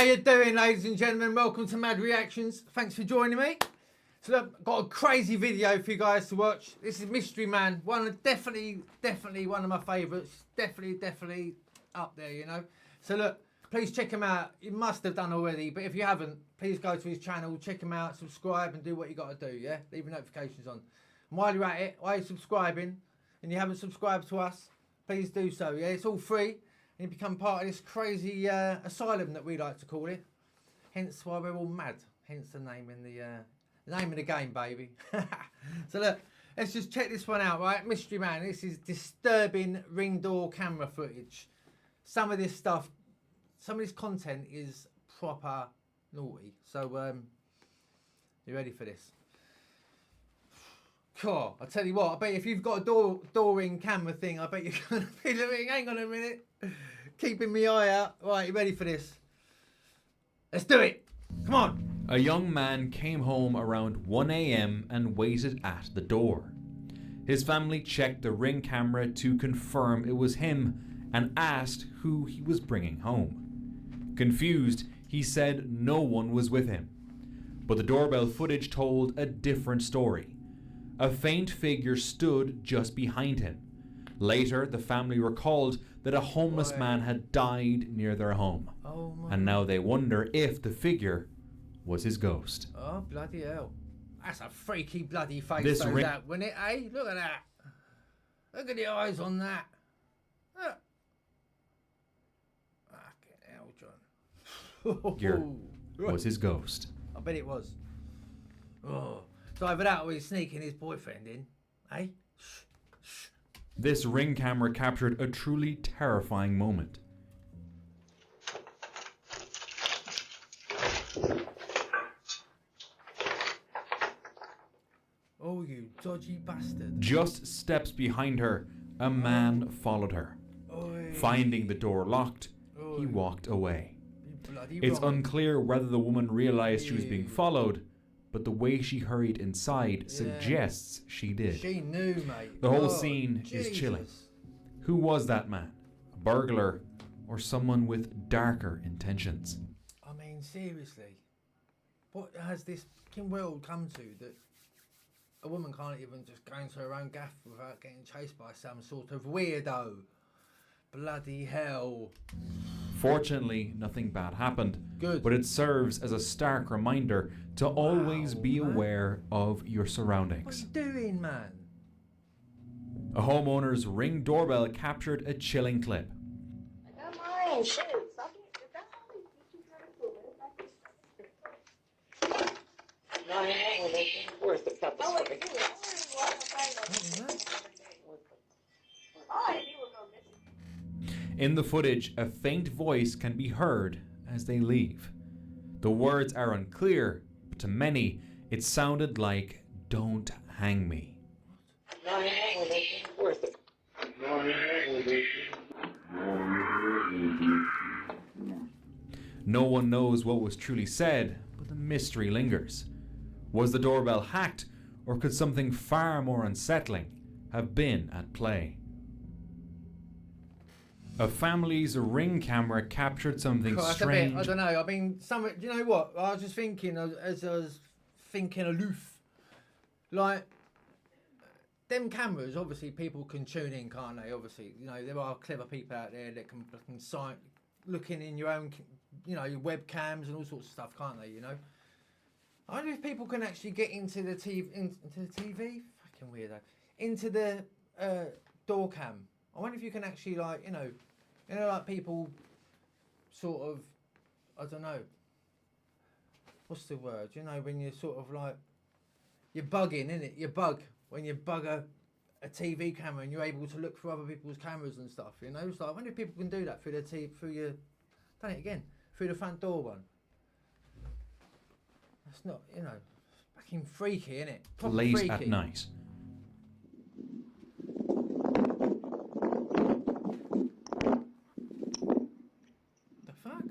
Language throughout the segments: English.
How you doing, ladies and gentlemen? Welcome to M.A.D Reactions. Thanks for joining me. So look, got a crazy video for you guys to watch. This is Mystery Man. Definitely one of my favourites. Definitely up there, you know. So look, please check him out. You must have done already, but if you haven't, please go to his channel, check him out, subscribe, and do what you got to do. Yeah, leave your notifications on. And while you're at it, while you're subscribing, and you haven't subscribed to us, please do so. Yeah, it's all free. And you become part of this crazy asylum that we like to call it. Hence why we're all mad. Hence the name in the game, baby. So look, let's just check this one out, right? Mystery Man. This is disturbing ring door camera footage. Some of this content is proper naughty. So you ready for this? Cool. I'll tell you what, I bet if you've got a door ring camera thing, I bet you're gonna feel the ring. Hang on a minute. Keeping my eye out. Right, you ready for this? Let's do it. Come on. A young man came home around 1 a.m. and waited at the door. His family checked the ring camera to confirm it was him and asked who he was bringing home. Confused, he said no one was with him. But the doorbell footage told a different story. A faint figure stood just behind him. Later, the family recalled that a homeless man had died near their home. Oh my. And now they wonder if the figure was his ghost. Oh, bloody hell. That's a freaky bloody face, that, wasn't it, eh? Look at that. Look at the eyes on that. Look. Fucking hell, John. Here was his ghost. I bet it was. Oh. So either that or he's sneaking his boyfriend in, eh? Shh, shh. This ring camera captured a truly terrifying moment. Oh, you dodgy bastard. Just steps behind her, a man followed her. Oi. Finding the door locked, he walked away. It's wrong. unclear whether the woman realized she was being followed, but the way she hurried inside suggests she did. She knew, mate. The whole scene is chilling. Who was that man? A burglar or someone with darker intentions? I mean, seriously. What has this fucking world come to that a woman can't even just go into her own gaff without getting chased by some sort of weirdo? Bloody hell. Fortunately, nothing bad happened. Good. But it serves as a stark reminder to always be aware of your surroundings. What are you doing, man? A homeowner's ring doorbell captured a chilling clip. I got mine. Shit. No, hang with me. Where's the cup? Oh, wait, In the footage, a faint voice can be heard as they leave. The words are unclear, but to many, it sounded like, "Don't hang me." No, hang with me. Where's the... No, hang with me. No one knows what was truly said, but the mystery lingers. Was the doorbell hacked, or could something far more unsettling have been at play? A family's ring camera captured something strange. I don't know. I mean, do you know what? I was just thinking, as I was thinking aloof, like, them cameras, obviously people can tune in, can't they? Obviously, you know, there are clever people out there that can looking in your own, you know, your webcams and all sorts of stuff, can't they? You know, I wonder if people can actually get into the TV, fucking weirdo, into the door cam. I wonder if you can actually, like, you know, like people sort of, I don't know, what's the word? You know, when you're sort of like, you're bugging, innit? You bug when you bug a TV camera and you're able to look through other people's cameras and stuff, you know? So I wonder if people can do that through their done it again, through the front door one. That's not, you know, fucking freaky, innit? Proper late freaky. at night. The fuck?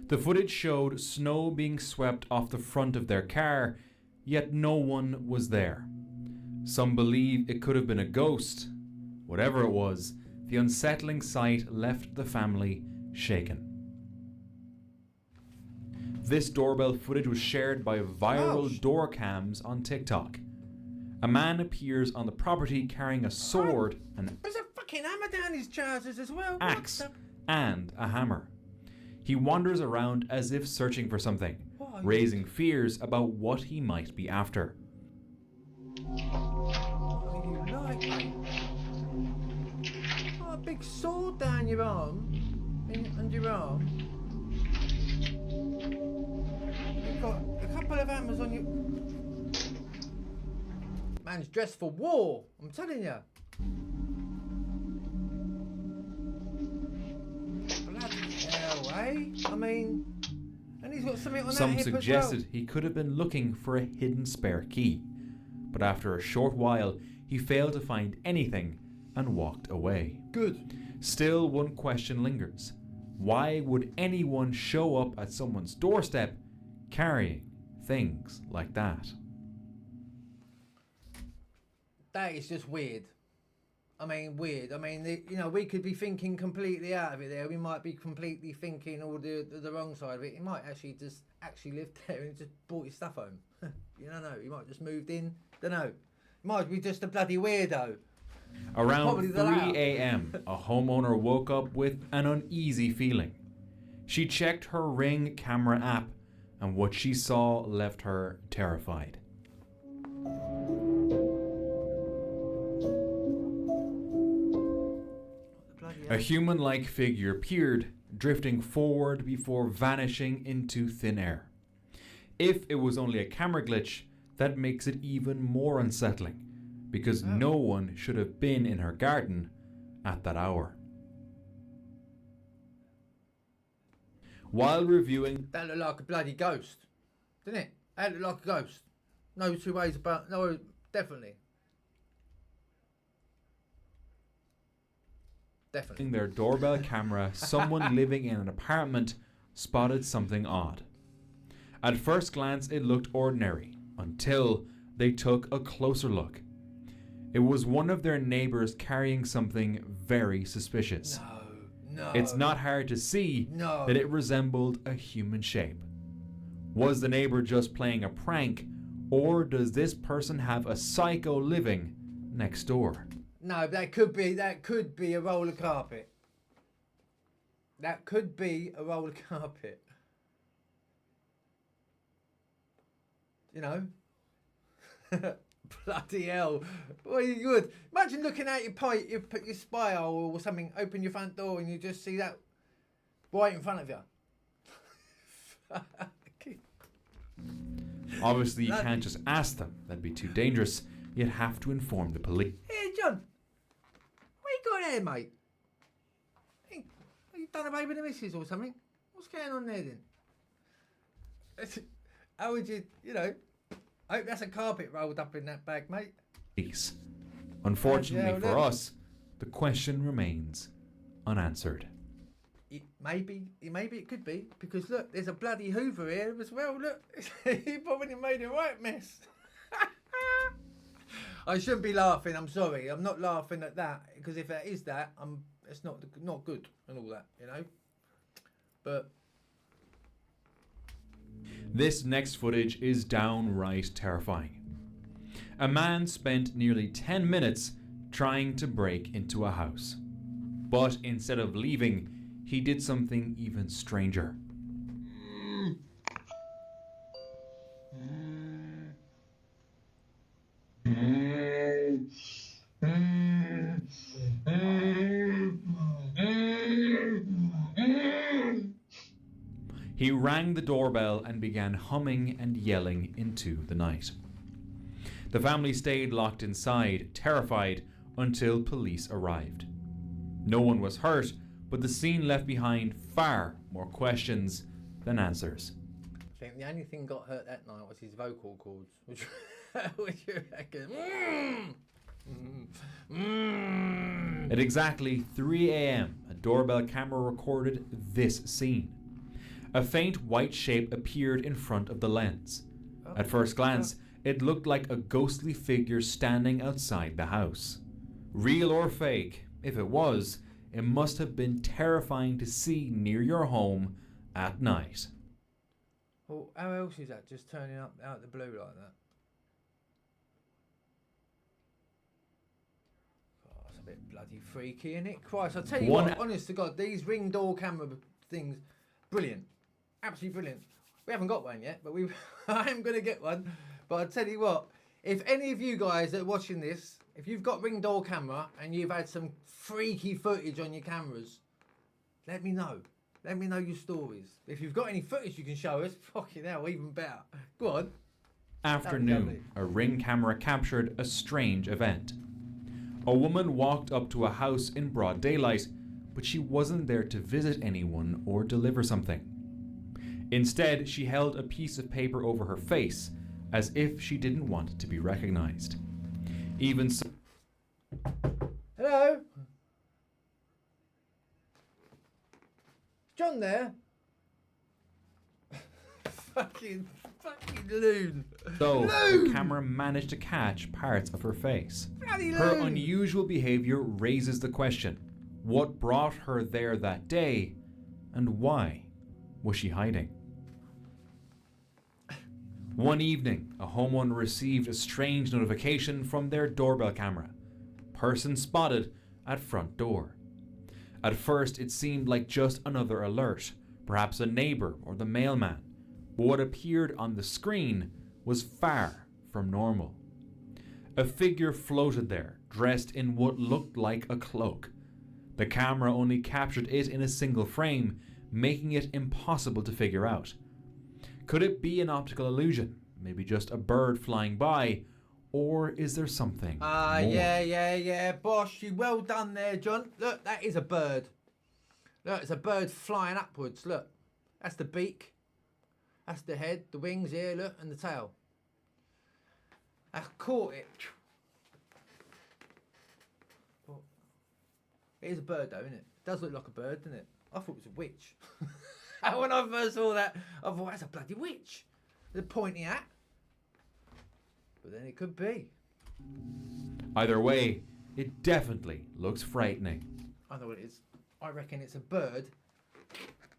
The footage showed snow being swept off the front of their car, yet no one was there. Some believe it could have been a ghost. Whatever it was, the unsettling sight left the family shaken. This doorbell footage was shared by viral door cams on TikTok. A man appears on the property carrying a sword, an There's a fucking hammer down his trousers as well. axe, What and a hammer. He wanders around as if searching for something, raising fears about what he might be after. What do you like, mate? Oh, a big sword down your arm. Under your arm. You've got a couple of hammers on you. Man's dressed for war, I'm telling you. Bloody hell, eh? I mean, and he's got something on that Some hip suggested as well. he could have been looking for a hidden spare key, but after a short while, he failed to find anything and walked away. Good. Still, one question lingers. Why would anyone show up at someone's doorstep carrying things like that? That is just weird. I mean, weird. I mean, we could be thinking completely out of it there. We might be completely thinking all the wrong side of it. He might actually just lived there and just brought his stuff home. You don't know. He might have just moved in. Don't know. He might be just a bloody weirdo. Around 3 a.m., a homeowner woke up with an uneasy feeling. She checked her Ring camera app, and what she saw left her terrified. A human-like figure appeared, drifting forward before vanishing into thin air. If it was only a camera glitch, that makes it even more unsettling, because no one should have been in her garden at that hour. While reviewing... That looked like a bloody ghost, didn't it? That looked like a ghost. No two ways about... No, definitely. Definitely. their doorbell camera, someone living in an apartment spotted something odd. At first glance, it looked ordinary, until they took a closer look. It was one of their neighbors carrying something very suspicious. No. It's not hard to see that it resembled a human shape. Was the neighbor just playing a prank, or does this person have a psycho living next door? No, that could be a roller carpet. That could be a roller carpet. You know? Bloody hell. Boy, you would. Imagine looking out your spy hole or something, open your front door and you just see that right in front of you. Obviously, you can't just ask them. That'd be too dangerous. You'd have to inform the police. Hey, John. What you got there, mate? Hey, you done away with the missus or something? What's going on there then? How would you, I hope that's a carpet rolled up in that bag, mate. Unfortunately for us, the question remains unanswered. Maybe it could be, because look, there's a bloody Hoover here as well, look. He probably made a right mess. I shouldn't be laughing, I'm sorry. I'm not laughing at that, because if that is that, it's not good and all that, But this next footage is downright terrifying. A man spent nearly 10 minutes trying to break into a house. But instead of leaving, he did something even stranger. He rang the doorbell and began humming and yelling into the night. The family stayed locked inside, terrified, until police arrived. No one was hurt, but the scene left behind far more questions than answers. I think the only thing got hurt that night was his vocal cords, which you reckon? At exactly 3 a.m., a doorbell camera recorded this scene. A faint white shape appeared in front of the lens. At first glance, it looked like a ghostly figure standing outside the house. Real or fake, if it was, it must have been terrifying to see near your home at night. Well, how else is that just turning up out of the blue like that? Oh, it's a bit bloody freaky, isn't it? Christ, I tell you what, honest to God, these Ring door camera things, brilliant. Absolutely brilliant. We haven't got one yet, but I am going to get one. But I tell you what, if any of you guys that are watching this, if you've got Ring door camera and you've had some freaky footage on your cameras, let me know. Let me know your stories. If you've got any footage you can show us, fucking hell, even better. Go on. Afternoon, a Ring camera captured a strange event. A woman walked up to a house in broad daylight, but she wasn't there to visit anyone or deliver something. Instead, she held a piece of paper over her face, as if she didn't want to be recognized. Even so... Hello? John there? fucking loon. Though Loon! the camera managed to catch parts of her face. Bloody Her loon! unusual behavior raises the question, what brought her there that day, and why was she hiding? One evening, a homeowner received a strange notification from their doorbell camera. Person spotted at front door. At first, it seemed like just another alert, perhaps a neighbor or the mailman, but what appeared on the screen was far from normal. A figure floated there, dressed in what looked like a cloak. The camera only captured it in a single frame, making it impossible to figure out. Could it be an optical illusion? Maybe just a bird flying by? Or is there something more? Yeah. Bosh, you well done there, John. Look, that is a bird. Look, it's a bird flying upwards. Look, that's the beak. That's the head, the wings here, look, and the tail. I caught it. It is a bird though, isn't it? It does look like a bird, doesn't it? I thought it was a witch. When I first saw that, I thought, that's a bloody witch. The pointy hat. But then it could be. Either way, it definitely looks frightening. I know what it is. I reckon it's a bird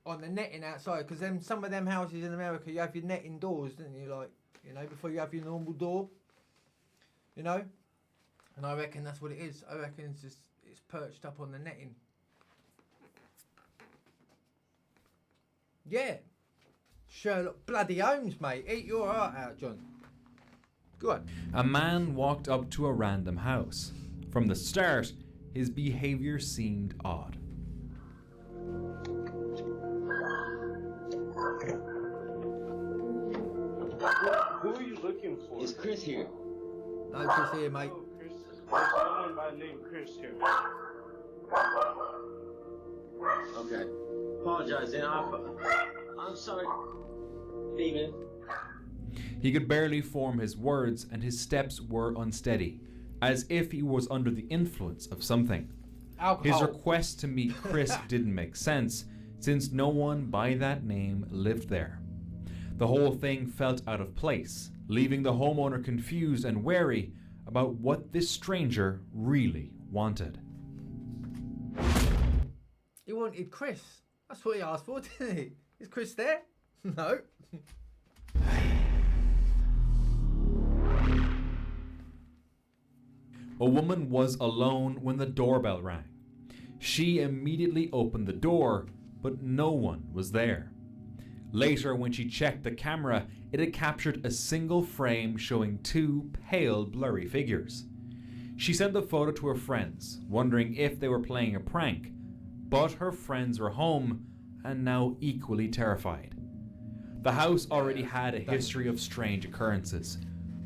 on the netting outside, because then some of them houses in America, you have your netting doors, don't you? Like, you know, before you have your normal door. You know? And I reckon that's what it is. I reckon it's perched up on the netting. Yeah. Sherlock bloody Holmes, mate. Eat your heart out, John. Go on. A man walked up to a random house. From the start, his behavior seemed odd. Who are you looking for? Is Chris here? No Chris here, mate. Oh, Chris. There's someone by the name Chris here. Okay. Apologize, then. I'm sorry. Demon. He could barely form his words and his steps were unsteady, as if he was under the influence of something. Alcohol. His request to meet Chris didn't make sense, since no one by that name lived there. The whole thing felt out of place, leaving the homeowner confused and wary about what this stranger really wanted. He wanted Chris. That's what he asked for, didn't he? Is Chris there? No. A woman was alone when the doorbell rang. She immediately opened the door, but no one was there. Later, when she checked the camera, it had captured a single frame showing two pale, blurry figures. She sent the photo to her friends, wondering if they were playing a prank, but her friends were home and now equally terrified. The house already had a history of strange occurrences.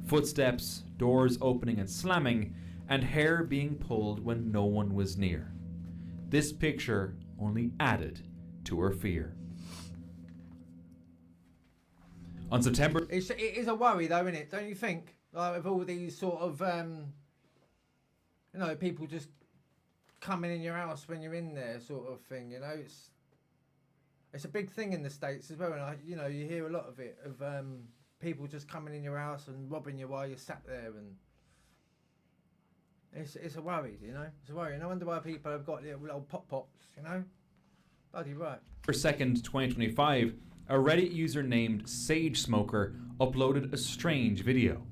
Footsteps, doors opening and slamming, and hair being pulled when no one was near. This picture only added to her fear. On September... It is a worry though, isn't it? Don't you think? Like with all these sort of, you know, people just coming in your house when you're in there sort of thing, you know? It's a big thing in the States as well, and you know, you hear a lot of it, of people just coming in your house and robbing you while you're sat there, and It's a worry, you know. It's a worry. No wonder why people have got little pop-pops, you know. Bloody right. For 2nd, 2025, a Reddit user named Sage Smoker uploaded a strange video.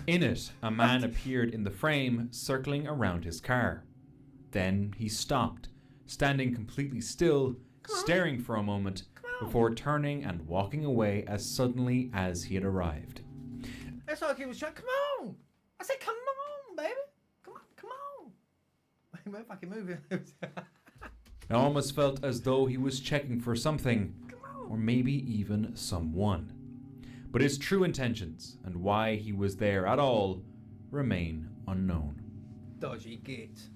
In it, a man appeared in the frame, circling around his car. Then he stopped, standing completely still, staring for a moment, before turning and walking away as suddenly as he had arrived. It's like he was trying. Come on! I said, come on, baby. Come on, come on. He went fucking moving. It almost felt as though he was checking for something, or maybe even someone. But his true intentions and why he was there at all remain unknown. Dodgy git.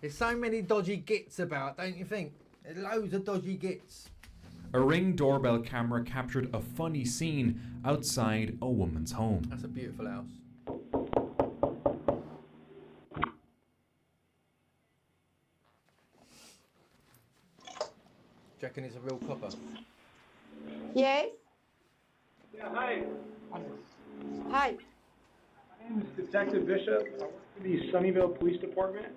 There's so many dodgy gits about, don't you think? There's loads of dodgy gits. A Ring doorbell camera captured a funny scene outside a woman's home. That's a beautiful house. Do you reckon it's a real copper? Yes. Yeah, hi. Hi. My name is Detective Bishop. I work for the Sunnyvale Police Department.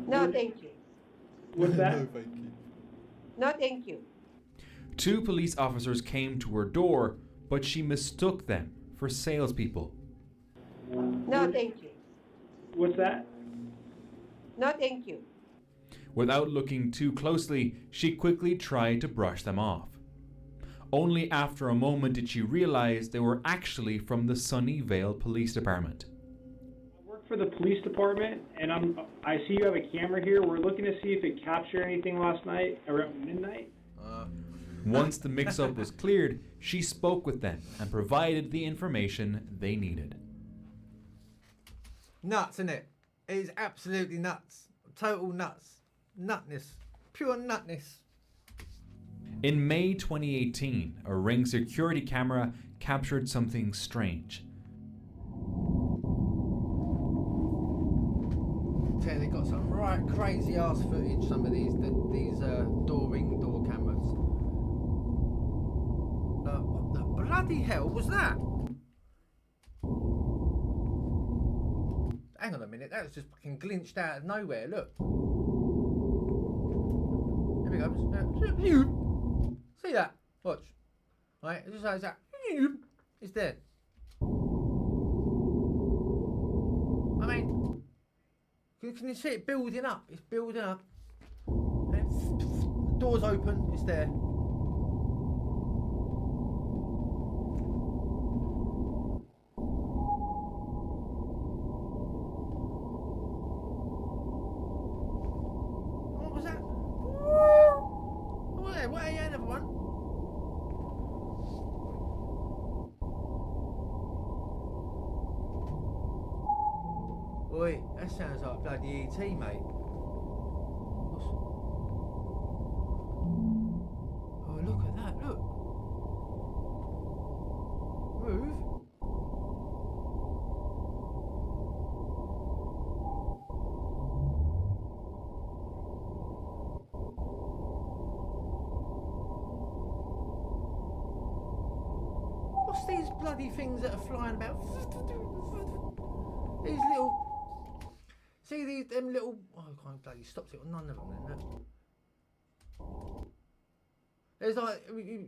No, thank you. What's that? No, thank you. 2 police officers came to her door, but she mistook them for salespeople. No, thank you. What's that? No, thank you. Without looking too closely, she quickly tried to brush them off. Only after a moment did she realize they were actually from the Sunnyvale Police Department. I work for the police department, and I see you have a camera here. We're looking to see if it captured anything last night around midnight. Once the mix-up was cleared, she spoke with them and provided the information they needed. Nuts, innit? It is absolutely nuts. Total nuts. Nutness. Pure nutness. In May 2018, a Ring security camera captured something strange. Yeah, they got some right crazy ass footage. Some of these Ring door cameras. What the bloody hell was that? Hang on a minute, that was just fucking glinched out of nowhere. Look. Here we go. See that? Watch. Right, it's just like that. It's there. I mean, can you see it building up? It's building up. And the door's open. It's there. What was that? Oh, yeah, what are you, another one? Oi, that sounds like bloody ET, mate. Oh, look at that, look. Move. What's these bloody things that are flying about? These little... See these them little... Oh, I can't bloody stopped it on none of them then, look. There's like... You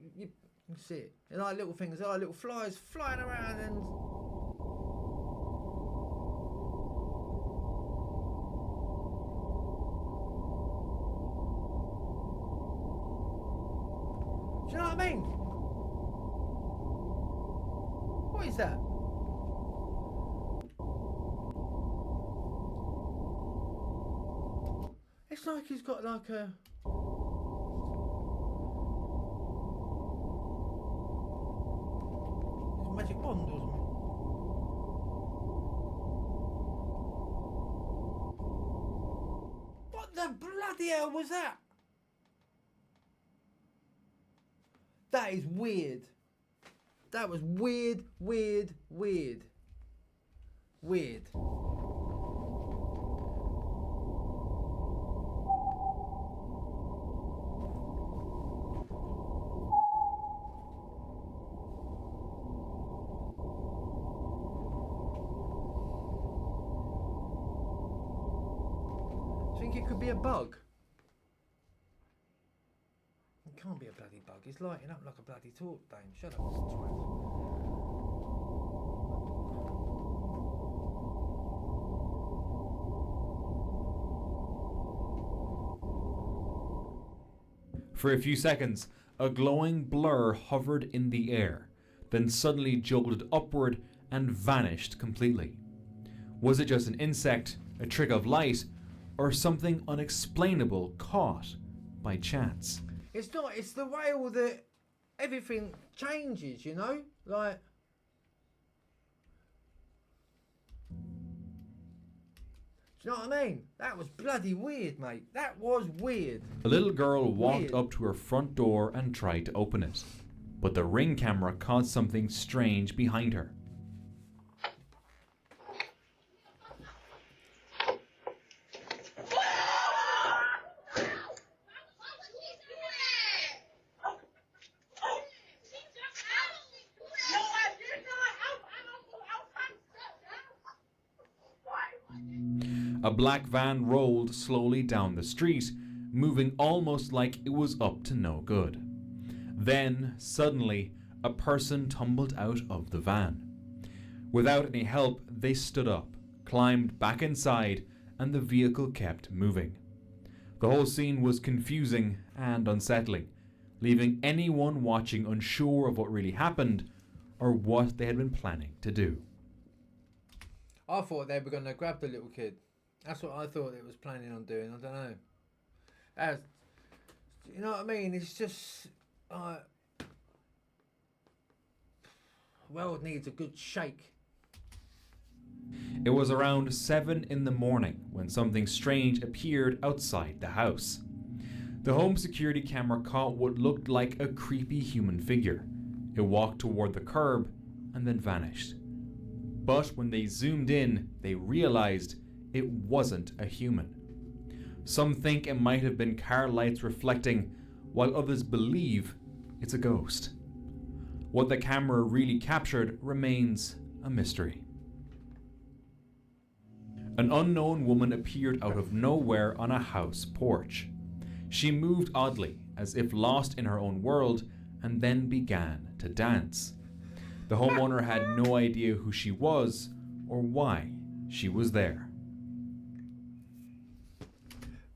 can see it. They're like little things. They're like little flies flying around and... Do you know what I mean? What is that? It's like he's got like a... Magic wand or something. What the bloody hell was that? That is weird. That was weird, weird, weird. Weird. I think it could be a bug. It can't be a bloody bug. It's lighting up like a bloody torch, Dane. Shut up, twat. For a few seconds, a glowing blur hovered in the air, then suddenly jolted upward and vanished completely. Was it just an insect, a trick of light, or something unexplainable caught by chance? It's not, it's the way all the, everything changes, you know? Like, do you know what I mean? That was bloody weird, mate. That was weird. A little girl walked Weird. up to her front door and tried to open it, but the Ring camera caught something strange behind her. A black van rolled slowly down the street, moving almost like it was up to no good. Then, suddenly, a person tumbled out of the van. Without any help, they stood up, climbed back inside, and the vehicle kept moving. The whole scene was confusing and unsettling, leaving anyone watching unsure of what really happened or what they had been planning to do. I thought they were going to grab the little kid. That's what I thought it was planning on doing. I don't know. As, you know what I mean? It's just, the world needs a good shake. It was around 7 in the morning when something strange appeared outside the house. The home security camera caught what looked like a creepy human figure. It walked toward the curb and then vanished. But when they zoomed in, they realized it wasn't a human. Some think it might have been car lights reflecting, while others believe it's a ghost. What the camera really captured remains a mystery. An unknown woman appeared out of nowhere on a house porch. She moved oddly, as if lost in her own world, and then began to dance. The homeowner had no idea who she was or why she was there.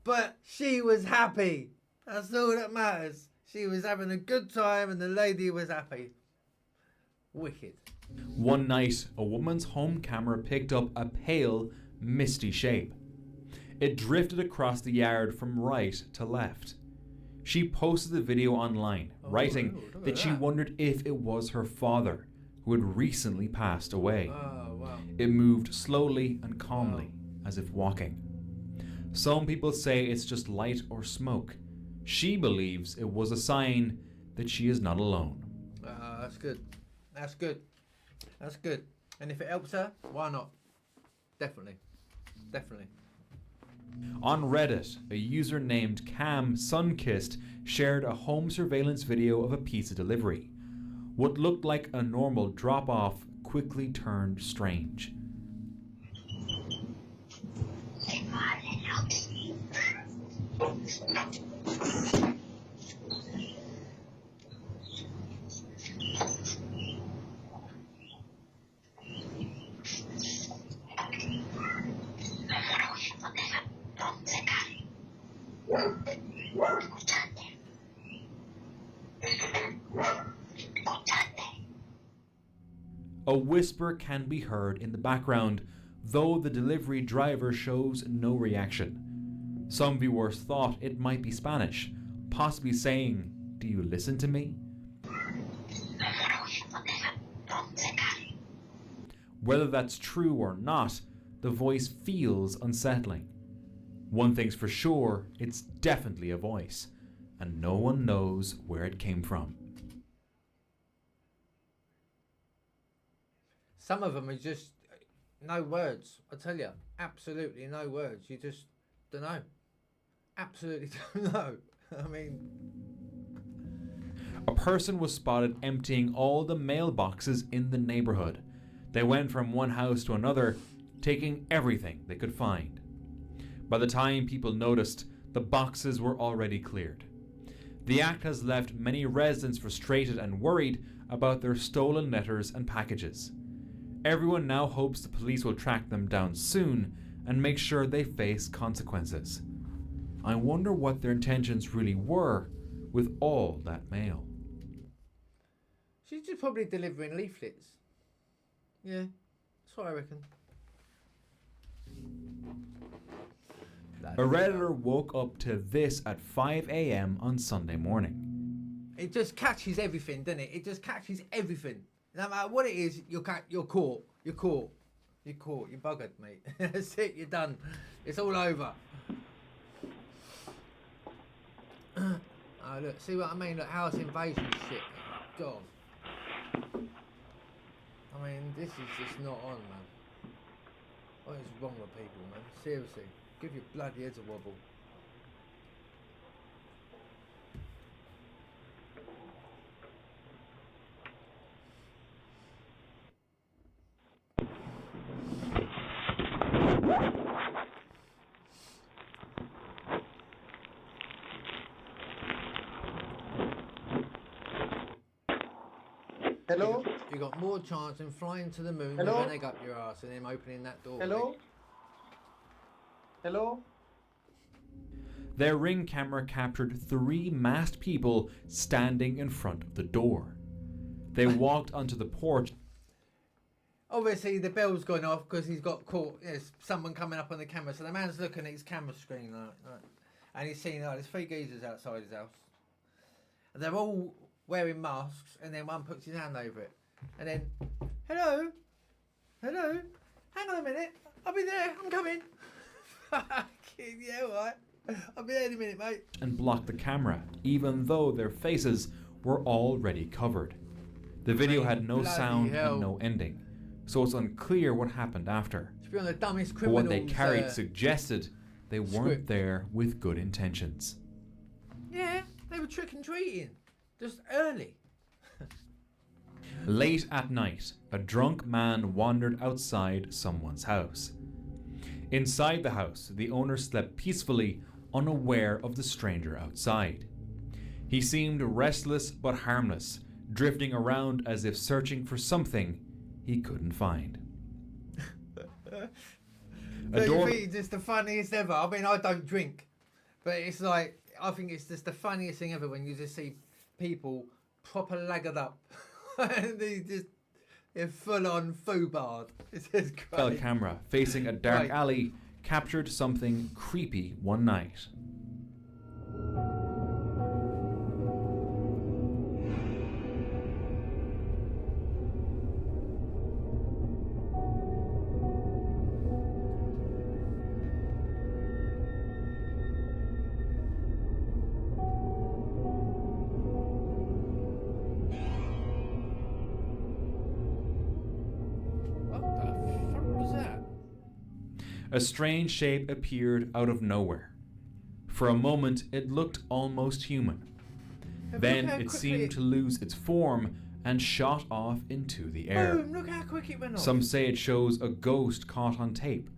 But she was happy. That's all that matters. She was having a good time and the lady was happy. Wicked. One night, a woman's home camera picked up a pale, misty shape. It drifted across the yard from right to left. She posted the video online, writing look at that she that. wondered if it was her father, who had recently passed away. Oh, wow. It moved slowly and calmly, as if walking. Some people say it's just light or smoke. She believes it was a sign that she is not alone. That's good. That's good. That's good. And if it helps her, why not? Definitely. Definitely. On Reddit, a user named Cam Sunkissed shared a home surveillance video of a pizza delivery. What looked like a normal drop-off quickly turned strange. A whisper can be heard in the background, though the delivery driver shows no reaction. Some viewers thought it might be Spanish, possibly saying, "Do you listen to me?" Whether that's true or not, the voice feels unsettling. One thing's for sure, it's definitely a voice, and no one knows where it came from. Some of them are just no words. I tell you, absolutely no words. You just don't know. Absolutely don't know. I mean, A person was spotted emptying all the mailboxes in the neighborhood. They went from one house to another, taking everything they could find. By the time people noticed, the boxes were already cleared. The act has left many residents frustrated and worried about their stolen letters and packages. Everyone now hopes the police will track them down soon and make sure they face consequences. I wonder what their intentions really were with all that mail. she's just probably delivering leaflets. Yeah, that's what I reckon. A Redditor woke up to this at 5 a.m. on Sunday morning. It just catches everything, doesn't it? It just catches everything. No matter what it is, you're caught. You're caught. You're buggered, mate. That's it. You're done. It's all over. Oh, look. See what I mean? Look, house invasion shit. God. I mean, this is just not on, man. What is wrong with people, man? Seriously. Give your bloody heads a wobble. Hello? You got more chance than flying to the moon Hello? with an egg up your ass and him opening that door. Hello? Hello? Their ring camera captured 3 masked people standing in front of the door. They walked onto the porch. Obviously, the bell's gone off because he's got caught. There's someone coming up on the camera. So the man's looking at his camera screen, like, and he's seeing, there's 3 geezers outside his house. And they're all wearing masks, and then one puts his hand over it. And then, hello? Hello? Hang on a minute. I'll be there. I'm coming. Fucking yeah, all right. I'll be there in a minute, mate. And blocked the camera, even though their faces were already covered. The video had no Bloody sound hell. and no ending, so it's unclear what happened after. Should be on the dumbest But criminals. what they carried suggested they weren't script. there with good intentions. Yeah, they were trick and treating. Just early. Late at night, a drunk man wandered outside someone's house. Inside the house, the owner slept peacefully, unaware of the stranger outside. He seemed restless but harmless, drifting around as if searching for something he couldn't find. So you think it's just the funniest ever? I mean, I don't drink, but it's like, I think it's just the funniest thing ever when you just see people proper lagged up and they're full on foobarred. It's just Cell great. camera facing a dark Right. alley captured something creepy one night. What the fuck was that? A strange shape appeared out of nowhere. For a moment, it looked almost human. Then Look how it quickly seemed to lose its form and shot off into the air. Boom, look how quick it went off. Some say it shows a ghost caught on tape.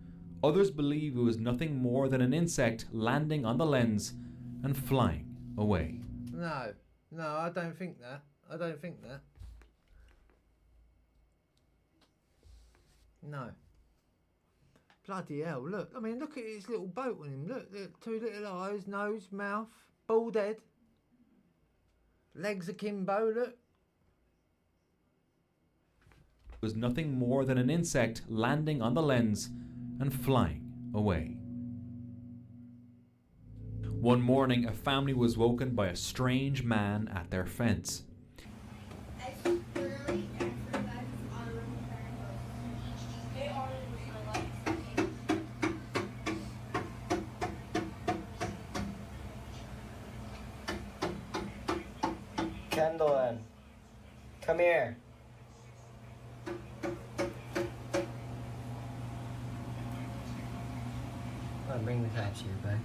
Others believe it was nothing more than an insect landing on the lens and flying away. No, I don't think that. I don't think that. No. Bloody hell, look. I mean, look at his little boat on him. Look, 2 little eyes, nose, mouth, bald head. Legs akimbo, look. It was nothing more than an insect landing on the lens and flying away. One morning, a family was woken by a strange man at their fence. Kendall, come here. I'll bring the cops here, bud.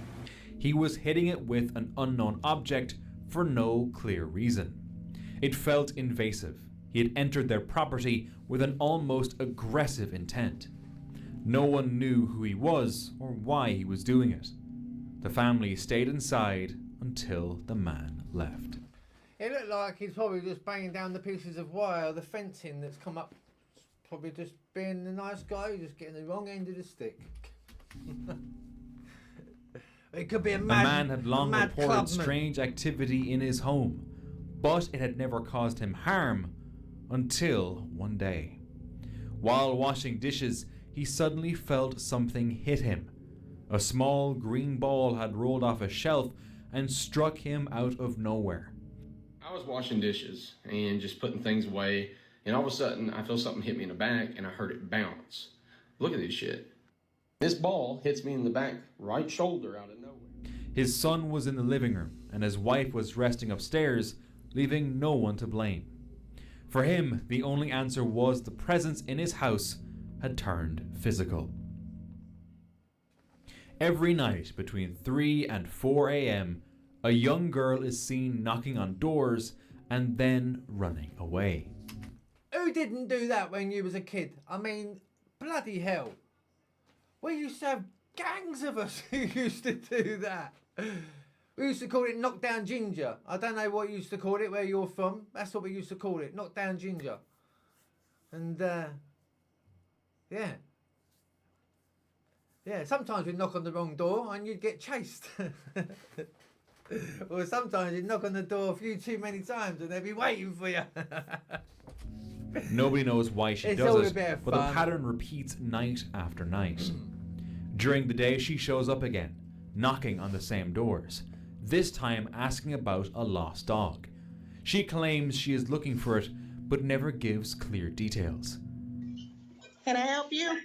He was hitting it with an unknown object for no clear reason. It felt invasive. He had entered their property with an almost aggressive intent. No one knew who he was or why he was doing it. The family stayed inside until the man left. It looked like he's probably just banging down the pieces of wire, the fencing that's come up. Probably just being a nice guy, just getting the wrong end of the stick. It could be a man had long mad reported clubman. strange activity in his home, but it had never caused him harm until one day. While washing dishes, he suddenly felt something hit him. A small green ball had rolled off a shelf and struck him out of nowhere. I was washing dishes and just putting things away, and all of a sudden I feel something hit me in the back and I heard it bounce. Look at this shit. This ball hits me in the back right shoulder out of nowhere. His son was in the living room and his wife was resting upstairs, leaving no one to blame. For him, the only answer was the presence in his house had turned physical. Every night between 3 and 4 a.m., a young girl is seen knocking on doors and then running away. Who didn't do that when you was a kid? I mean, bloody hell. We used to have gangs of us who used to do that. We used to call it knockdown ginger. I don't know what you used to call it where you're from. That's what we used to call it, knockdown ginger. And, yeah. Yeah, sometimes we'd knock on the wrong door and you'd get chased. Or sometimes you'd knock on the door a few too many times and they'd be waiting for you. Nobody knows why she It's all does a bit it, of but the fun. pattern repeats night after night. During the day, she shows up again, knocking on the same doors, this time asking about a lost dog. She claims she is looking for it, but never gives clear details. Can I help you?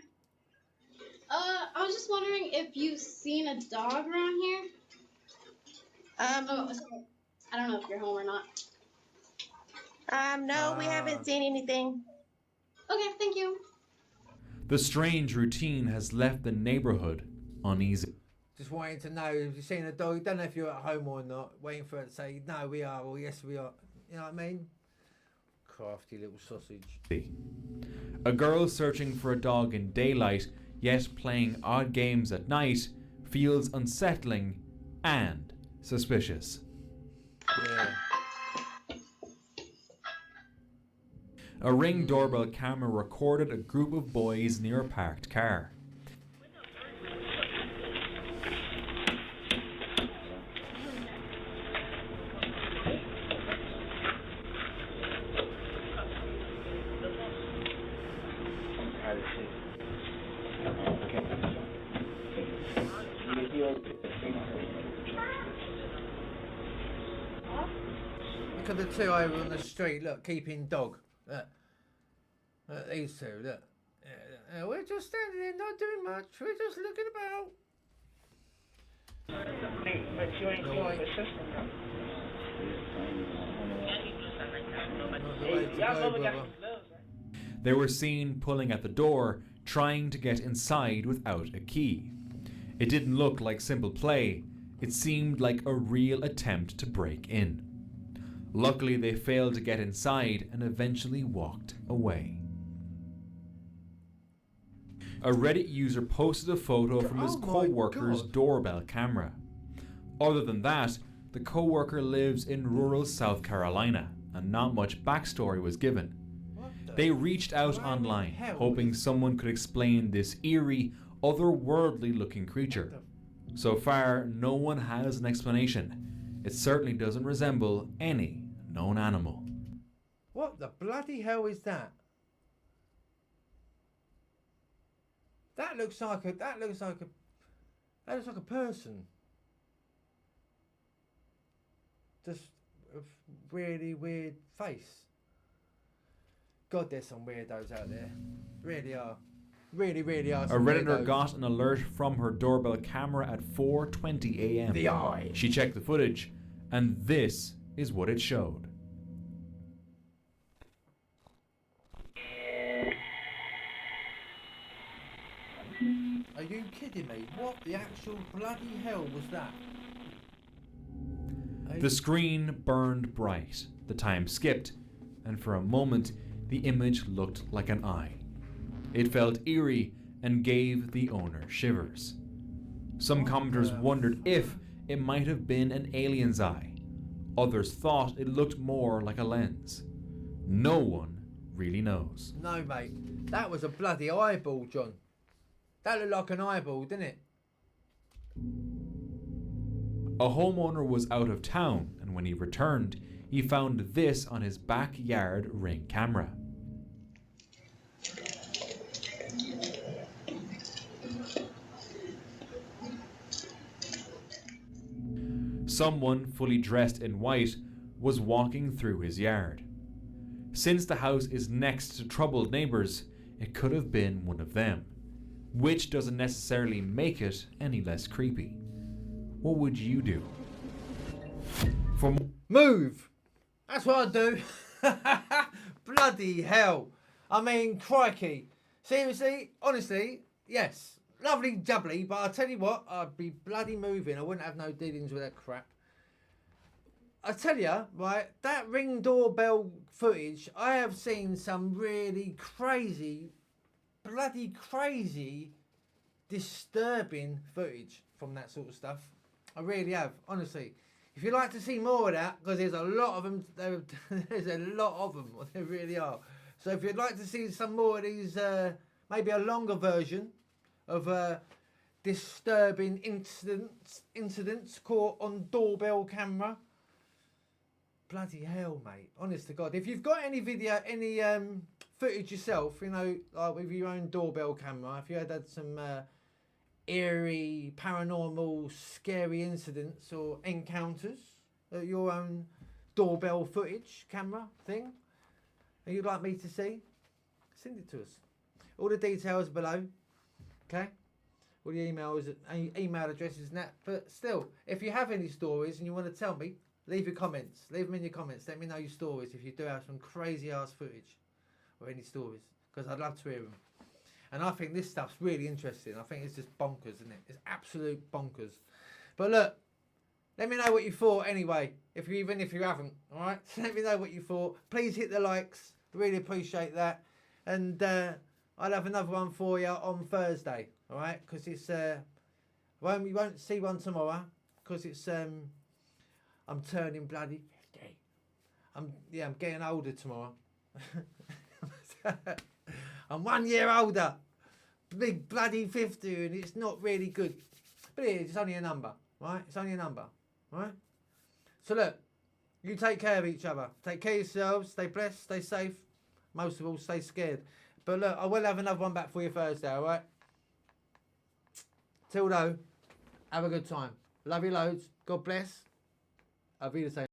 I was just wondering if you've seen a dog around here. Sorry. I don't know if you're home or not. No, we haven't seen anything. Okay, thank you. The strange routine has left the neighborhood uneasy. Just waiting to know if you've seen a dog. Don't know if you're at home or not. Waiting for it to say, no, we are, or yes, we are. You know what I mean? Crafty little sausage. A girl searching for a dog in daylight, yet playing odd games at night, feels unsettling and suspicious. Yeah. A Ring doorbell camera recorded a group of boys near a parked car. Look at the two over on the street. Look, keeping dog. Look. Look, these two. Look. Yeah, we're just standing there, not doing much. We're just looking about. But you ain't called the system, though. Not the way to go, brother. They were seen pulling at the door, trying to get inside without a key. It didn't look like simple play. It seemed like a real attempt to break in. Luckily, they failed to get inside and eventually walked away. A Reddit user posted a photo from his co-worker's doorbell camera. Other than that, the co-worker lives in rural South Carolina, and not much backstory was given. They reached out online, hoping someone could explain this eerie, otherworldly looking creature. So far, no one has an explanation. It certainly doesn't resemble any known animal. What the bloody hell is that? That looks like a person. Just a really weird face. God, there's some weirdos out there. Really are. Really are. A some Redditor weirdos. got an alert from her doorbell camera at 4:20 a.m. The eye. She checked the footage, and this is what it showed. Are you kidding me? What the actual bloody hell was that? The screen burned bright, the time skipped, and for a moment the image looked like an eye. It felt eerie and gave the owner shivers. Some commenters wondered if it might have been an alien's eye. Others thought it looked more like a lens. No one really knows. No, mate. That was a bloody eyeball, John. That looked like an eyeball, didn't it? A homeowner was out of town, and when he returned, he found this on his backyard Ring camera. Someone fully dressed in white was walking through his yard. Since the house is next to troubled neighbours, it could have been one of them, which doesn't necessarily make it any less creepy. What would you do? Move! That's what I'd do. Bloody hell. I mean, crikey. Seriously, honestly, yes. Lovely jubbly, but I'll tell you what, I'd be bloody moving. I wouldn't have no dealings with that crap. I tell you, right, that Ring doorbell footage, I have seen some really crazy, bloody crazy, disturbing footage from that sort of stuff. I really have, honestly. If you'd like to see more of that, because there's a lot of them, there's a lot of them, there really are. So if you'd like to see some more of these, maybe a longer version of disturbing incidents caught on doorbell camera, bloody hell, mate. Honest to God. If you've got any video, any footage yourself, you know, like with your own doorbell camera, if you had some eerie, paranormal, scary incidents or encounters at your own doorbell footage camera thing, and you'd like me to see, send it to us. All the details below, okay? All the emails, email addresses and that. But still, if you have any stories and you want to tell me, leave your comments. Leave them in your comments. Let me know your stories if you do have some crazy ass footage or any stories, because I'd love to hear them. And I think this stuff's really interesting. I think it's just bonkers, isn't it? It's absolute bonkers. But look, let me know what you thought anyway, even if you haven't, all right? Let me know what you thought. Please hit the likes. Really appreciate that. And I'll have another one for you on Thursday, all right? Because it's, you won't see one tomorrow, because it's, I'm turning bloody 50. I'm getting older tomorrow. I'm 1 year older. Big bloody 50, and it's not really good. But it is, it's only a number, right? It's only a number, right? So look, you take care of each other. Take care of yourselves. Stay blessed. Stay safe. Most of all, stay scared. But look, I will have another one back for you Thursday, all right? Till though, have a good time. Love you loads. God bless. Auf Wiedersehen.